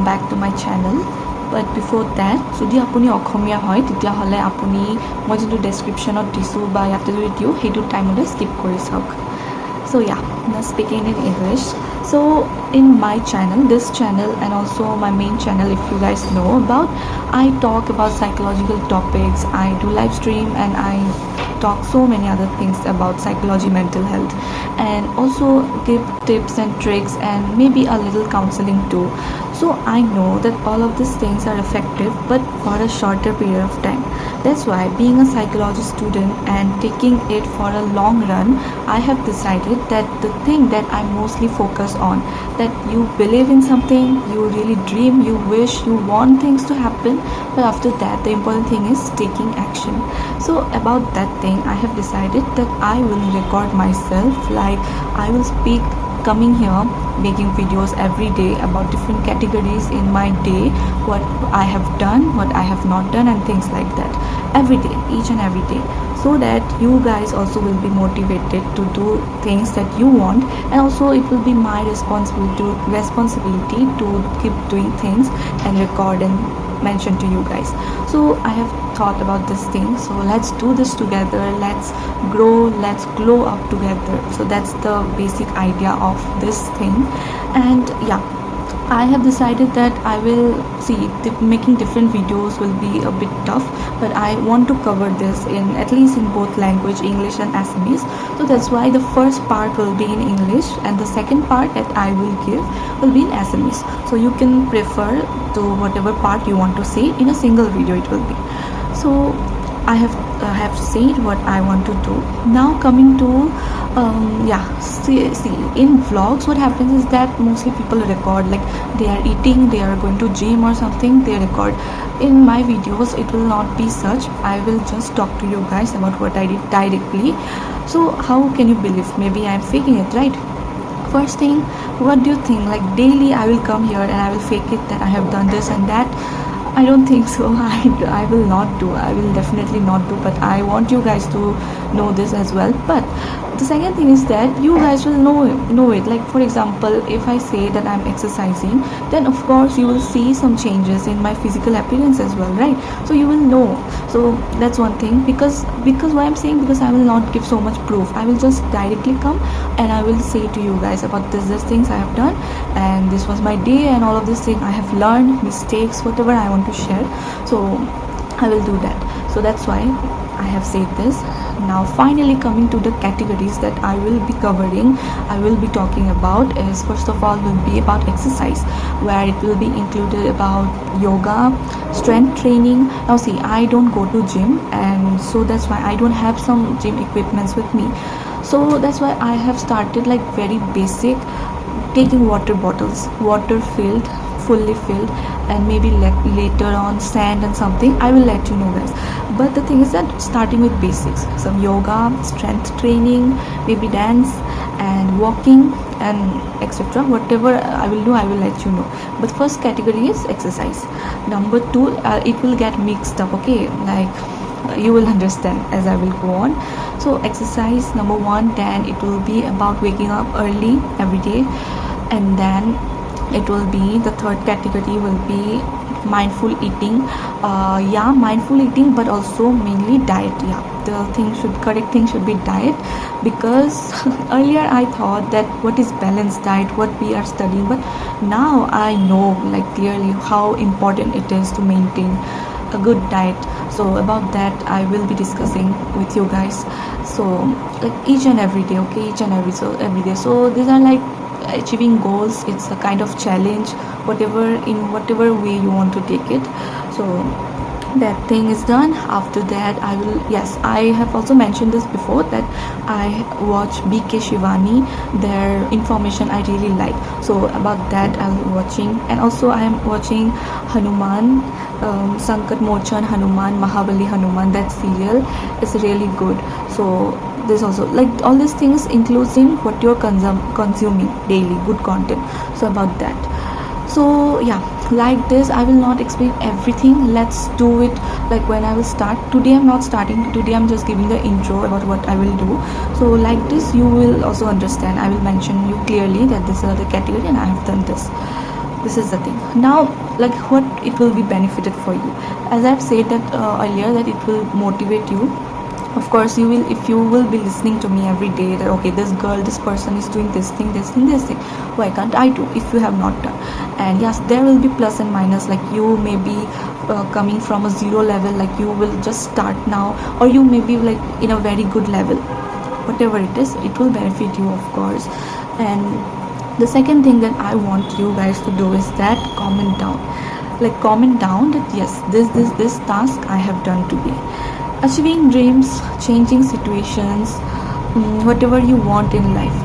welcome back to my channel. But before that, যদি আপুনি অসমীয়া হয় তেতিয়াহ'লে আপুনি মই যোনটো ডেছক্ৰিপশ্যনত দিছোঁ বা ইয়াতে যদি দিওঁ সেইটো টাইমতে স্কিপ কৰি চাওক. So yeah, now speaking in English. So in my channel, this channel and also my main channel, if you guys know about, I talk about psychological topics. I do live stream and I talk so many other things about psychology, mental health, and also give tips and tricks and maybe a little counseling too. So I know that all of these things are effective but for a shorter period of time. That's why being a psychology student and taking it for a long run, I have decided that the thing that I mostly focus on, that you believe in something, you really dream, you wish, you want things to happen, but after that the important thing is taking action. So about that thing, I have decided that I will record myself, like I will speak coming here making videos every day about different categories in my day, what I have done, what I have not done, and things like that every day, each and every day, so that you guys also will be motivated to do things that you want, and also it will be my responsibility to keep doing things and record and mention to you guys. So I have thought about this thing, so let's do this together, let's grow, let's glow up together. So that's the basic idea of this thing. And yeah, I have decided that I will making different videos will be a bit tough, but I want to cover this in at least in both language, English and Assamese. So that's why the first part will be in English and the second part that I will give will be in Assamese. So you can prefer to whatever part you want to see in a single video it will be. So I have said what I want to do. Now coming to see in vlogs, what happens is that mostly people record, like they are eating, they are going to gym or something, they record. In my videos it will not be such. I will just talk to you guys about what I did directly. So how can you believe maybe I'm faking it, right? First thing, what do you think, like daily I will come here and I will fake it that I have done this and that? I don't think so. I will not do. I will definitely not do, but I want you guys to know this as well. But the second thing is that you guys will know it. Like for example, if I say that I'm exercising, then of course you will see some changes in my physical appearance as well, right? So you will know. So that's one thing, because why I'm saying, because I will not give so much proof. I will just directly come and I will say to you guys about this things I have done, and this was my day, and all of this thing I have learned, mistakes, whatever I want to share. So I will do that. So that's why I have said this. Now finally coming to the categories that I will be covering, I will be talking about is, first of all, will be about exercise, where it will be included about yoga, strength training. Now see, I don't go to gym, and so that's why I don't have some gym equipments with me. So that's why I have started like very basic, taking water bottles, water fully filled, and maybe later on sand and something, I will let you know guys. But the thing is that starting with basics, some yoga, strength training, maybe dance and walking and etc. Whatever I will do, I will let you know. But first category is exercise. Number 2, it will get mixed up, okay, like you will understand as I will go on. So exercise number 1, then it will be about waking up early every day, and then it will be, the third category will be mindful eating. Mindful eating, but also mainly diet. The correct thing should be diet, because earlier I thought that what is balanced diet, what we are studying, but now I know like clearly how important it is to maintain a good diet. So about that I will be discussing with you guys. So like each and every day, okay, every day. So these are like achieving goals. It's a kind of challenge, whatever way you want to take it. So that thing is done. After that I have also mentioned this before, that I watch BK Shivani, their information I really like. So about that I'm watching, and also I am watching Hanuman, Sankat Mochan Hanuman, Mahabali Hanuman. That serial is really good. So this also, like all these things includes in what you're consuming daily, good content. So about that. So yeah, like this I will not explain everything. Let's do it like when I will start. Today I'm not starting, today I'm just giving the intro about what I will do. So like this you will also understand. I will mention you clearly that this is the category and I have done this. This is the thing. Now, like, what it will be benefited for you, as I've said that earlier, that it will motivate you. Of course you will, if you will be listening to me every day that okay, this girl, this person is doing this thing, this thing, this thing, why can't I do, if you have not done. And yes, there will be plus and minus, like you may be coming from a zero level, like you will just start now, or you may be like in a very good level. Whatever it is, it will benefit you, of course. And the second thing that I want you guys to do is that comment down, like comment down that yes, this task I have done today. Achieving dreams, changing situations, whatever you want in life,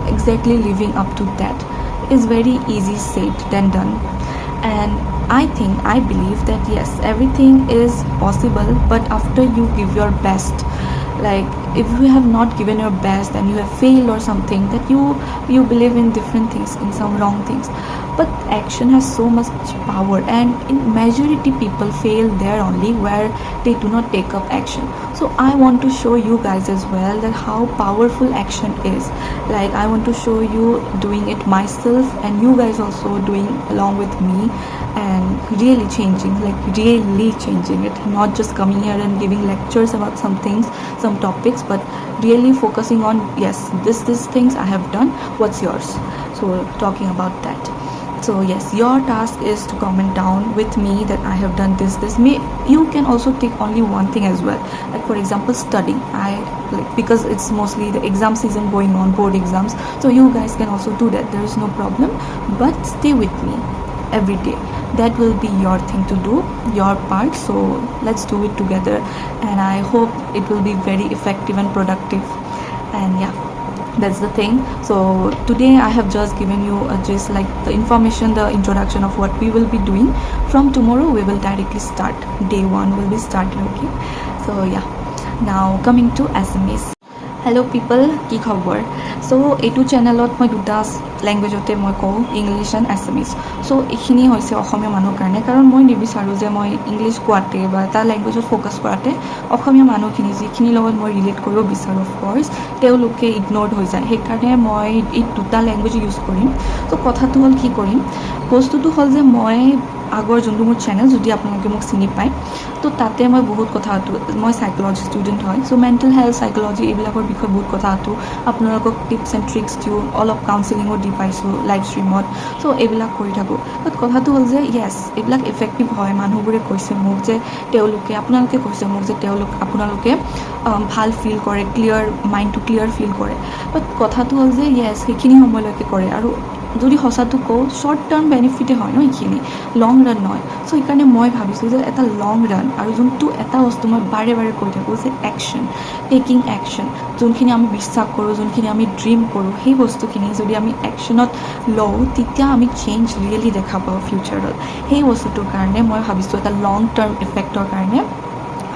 exactly living up to that is very easy said than done. And I believe that yes, everything is possible, but after you give your best. Like if you have not given your best and you have failed or something, that you believe in different things, in some wrong things, but action has so much power, and in majority people fail there only where they do not take up action. So I want to show you guys as well that how powerful action is. Like I want to show you doing it myself, and you guys also doing along with me, and really changing it, not just coming here and giving lectures about some things, some topics, but really focusing on yes, this things I have done, what's yours. So talking about that, so yes, your task is to comment down with me that I have done this. You can also take only one thing as well, like for example studying. Because it's mostly the exam season going on, board exams, so you guys can also do that, there is no problem. But stay with me every day, that will be your thing to do, your part. So let's do it together, and I hope it will be very effective and productive. And yeah, that's the thing. So today I have just given you just like the information, the introduction of what we will be doing. From tomorrow we will directly start, day 1 will be started. Okay, so yeah, now coming to Assamese. Hello people, কি খবৰ? So এইটো চেনেলত মই দুটা ল্যাঙ্গুৱেজতে মই কওঁ, English and Assamese. So এইখিনি হৈছে অসমীয়া মানুহৰ কাৰণে, কাৰণ মই নিবিচাৰোঁ যে মই ইংলিছ কোৱাতে বা এটা লেংগুৱেজত ফ'কাছ কৰাতে অসমীয়া মানুহখিনি যিখিনিৰ লগত মই ৰিলেট কৰিব বিচাৰোঁ অফক'ৰ্ছ তেওঁলোকে ইগন'ৰ্ড হৈ যায়। সেইকাৰণে মই এই দুটা লেংগুৱেজ ইউজ কৰিম। ত' কথাটো হ'ল কি কৰিম, বস্তুটো হ'ল যে মই আগৰ যোনটো মোৰ চেনেল, যদি আপোনালোকে মোক চিনি পায়, তো তাতে মই বহুত কথা পাতোঁ। মই সাইক'লজি ষ্টুডেণ্ট হয়, চ' মেণ্টেল হেল্থ, সাইক'লজি এইবিলাকৰ বিষয়ে বহুত কথা পাতোঁ। আপোনালোকক টিপছ এণ্ড ট্ৰিক্স দিওঁ, অলপ কাউন্সেলিঙো দি পাইছোঁ লাইভ ষ্ট্ৰীমত। চ' এইবিলাক কৰি থাকোঁ। বাট কথাটো হ'ল যে য়েছ, এইবিলাক এফেক্টিভ হয়। মানুহবোৰে কৈছে মোক যে আপোনালোকে কৈছে মোক যে আপোনালোকে ভাল ফিল কৰে, মাইণ্ডটো ক্লিয়াৰ ফিল কৰে। বাট কথাটো হ'ল যে য়েছ, সেইখিনি সময়লৈকে কৰে, আৰু যদি সঁচাটো কওঁ শ্বৰ্ট টাৰ্ম বেনিফিটে হয় ন এইখিনি, লং ৰান নহয়। চ' সেইকাৰণে মই ভাবিছোঁ যে এটা লং ৰান, আৰু যোনটো এটা বস্তু মই বাৰে বাৰে কৈ থাকোঁ যে একশ্যন, টেকিং একশ্যন, যোনখিনি আমি বিশ্বাস কৰোঁ, যোনখিনি আমি ড্ৰিম কৰোঁ, সেই বস্তুখিনি যদি আমি একশ্যনত লওঁ, তেতিয়া আমি চেঞ্জ ৰিয়েলি দেখা পাওঁ ফিউচাৰত। সেই বস্তুটোৰ কাৰণে মই ভাবিছোঁ এটা লং টাৰ্ম ইফেক্টৰ কাৰণে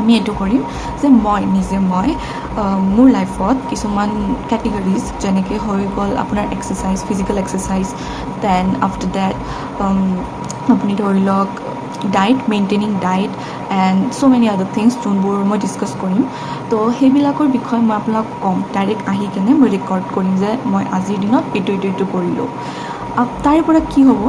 আমি এইটো কৰিম যে মই মোৰ লাইফত কিছুমান কেটেগৰিজ, যেনেকৈ হৈ গ'ল আপোনাৰ এক্সাৰচাইজ, ফিজিকেল এক্সাৰচাইজ, দেন আফটাৰ ডেট আপুনি ধৰি লওক ডায়েট, মেইনটেইনিং ডায়েট, এণ্ড ছ' মেনি আদাৰ থিংছ যোনবোৰ মই ডিছকাছ কৰিম। তো সেইবিলাকৰ বিষয়ে মই আপোনাক ক'ম, ডাইৰেক্ট আহি কেনে মই ৰেকৰ্ড কৰিম যে মই আজিৰ দিনত এইটো কৰিলোঁ। তাৰে পৰা কি হ'ব,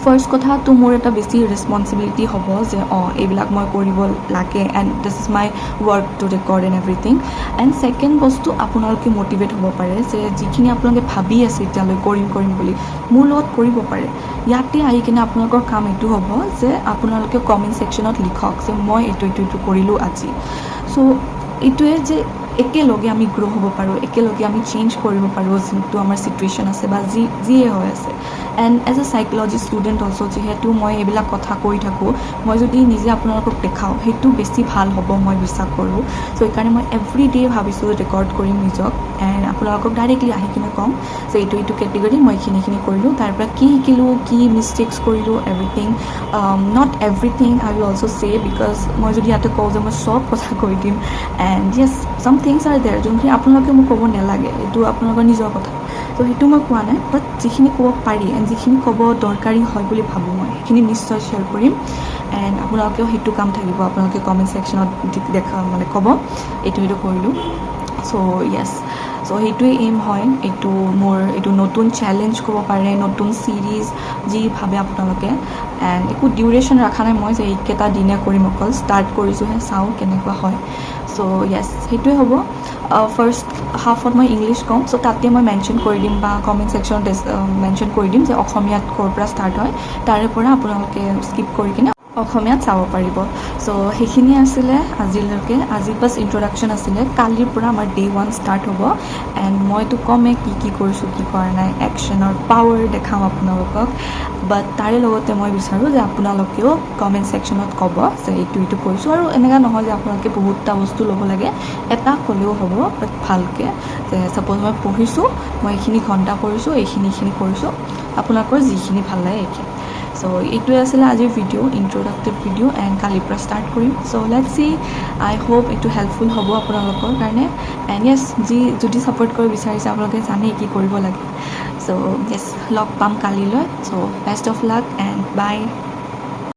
ফাৰ্ষ্ট কথাটো মোৰ এটা বেছি ৰেছপনচিবিলিটি হ'ব যে এইবিলাক মই কৰিব লাগে, and this is my work to record and everything. And second বস্তু, আপোনালোকে মটিভেট হ'ব পাৰে যে যিখিনি আপোনালোকে ভাবি আছে এতিয়ালৈ কৰিম বুলি, মোৰ লগত কৰিব পাৰে। ইয়াতে আহি কিনে আপোনালোকৰ কাম এইটো হ'ব যে আপোনালোকে কমেণ্ট ছেকশ্যনত লিখক যে মই এইটো কৰিলোঁ আজি। চ' এইটোৱে যে একেলগে আমি গ্ৰ' হ'ব পাৰোঁ, একেলগে আমি চেঞ্জ কৰিব পাৰোঁ যোনটো আমাৰ চিটুৱেশ্যন আছে বা যিয়ে হৈ আছে। And as a psychology student also', যিহেতু মই এইবিলাক কথা কৈ থাকোঁ, মই যদি নিজে আপোনালোকক দেখাওঁ সেইটো বেছি ভাল হ'ব, মই বিশ্বাস কৰোঁ। চ' সেইকাৰণে মই এভৰি ডে ভাবিছোঁ ৰেকৰ্ড কৰিম নিজক, এণ্ড আপোনালোকক ডাইৰেক্টলি আহি কিনে ক'ম যে এইটো কেটেগৰী মই এইখিনি কৰিলোঁ, তাৰ পৰা কি শিকিলোঁ, কি মিষ্টেক্স কৰিলোঁ, everything. Not everything I will also' চে, বিকজ মই যদি ইয়াতে কওঁ যে মই চব কথা কৈ দিম, এণ্ড য়েছ চাম থিংছ আৰ দেৰ যোনখিনি আপোনালোকে মোক ক'ব নালাগে, এইটো আপোনালোকৰ নিজৰ কথা। তো সেইটো মই কোৱা নাই, বাট যিখিনি ক'ব পাৰি এণ্ড যিখিনি ক'ব দৰকাৰী হয় বুলি ভাবোঁ মই, সেইখিনি নিশ্চয় শ্বেয়াৰ কৰিম। এণ্ড আপোনালোকেও সেইটো কাম থাকিব, আপোনালোকে কমেণ্ট ছেকশ্যনত ক'ব এইটো কৰিলোঁ। চ' য়েছ, চ' সেইটোৱে এইম হয় এইটো মোৰ এইটো নতুন চেলেঞ্জ ক'ব পাৰে নতুন ছিৰিজ যি ভাবে আপোনালোকে এণ্ড একো ডিউৰেশ্যন ৰখা নাই মই যে এইকেইটা দিনে কৰিম অকল ষ্টাৰ্ট কৰিছোঁহে চাওঁ কেনেকুৱা হয় চ' য়েছ সেইটোৱে হ'ব ফাৰ্ষ্ট হাফত মই ইংলিছ ক'ম চ' তাতে মই মেনশ্যন কৰি দিম বা কমেণ্ট ছেকশ্যনত মেনশ্যন কৰি দিম যে অসমীয়াত ক'ৰ পৰা ষ্টাৰ্ট হয় তাৰে পৰা আপোনালোকে স্কিপ কৰি কিনে অসমীয়াত চাব পাৰিব চ' সেইখিনিয়ে আছিলে আজিলৈকে আজি বাছ ইন্ট্ৰডাকশ্যন আছিলে কালিৰ পৰা আমাৰ ডে 1 ষ্টাৰ্ট হ'ব এণ্ড মইতো ক'মেই কি কৰিছোঁ কি কৰা নাই একশ্যনৰ পাৱাৰ দেখাম আপোনালোকক বাট তাৰে লগতে মই বিচাৰোঁ যে আপোনালোকেও কমেণ্ট ছেকশ্যনত ক'ব যে এইটো কৰিছোঁ আৰু এনেকুৱা নহয় যে আপোনালোকে বহুতটা বস্তু ল'ব লাগে এটা ক'লেও হ'ব বাট ভালকৈ যে ছাপ'জ মই পঢ়িছোঁ মই এইখিনি ঘণ্টা কৰিছোঁ এইখিনি কৰিছোঁ আপোনালোকৰ যিখিনি ভাল লাগে এইখিনি চ' এইটোৱে আছিলে আজিৰ ভিডিঅ' ইন্ট্ৰডাক্টিভ ভিডিঅ' এণ্ড কালিৰ পৰা ষ্টাৰ্ট কৰিম চ' লেটছ চি আই হোপ এইটো হেল্পফুল হ'ব আপোনালোকৰ কাৰণে এণ্ড য়েছ যদি ছাপোৰ্ট কৰিব বিচাৰিছে আপোনালোকে জানেই কি কৰিব লাগে চ' য়েছ লগ পাম কালিলৈ so' best of luck and by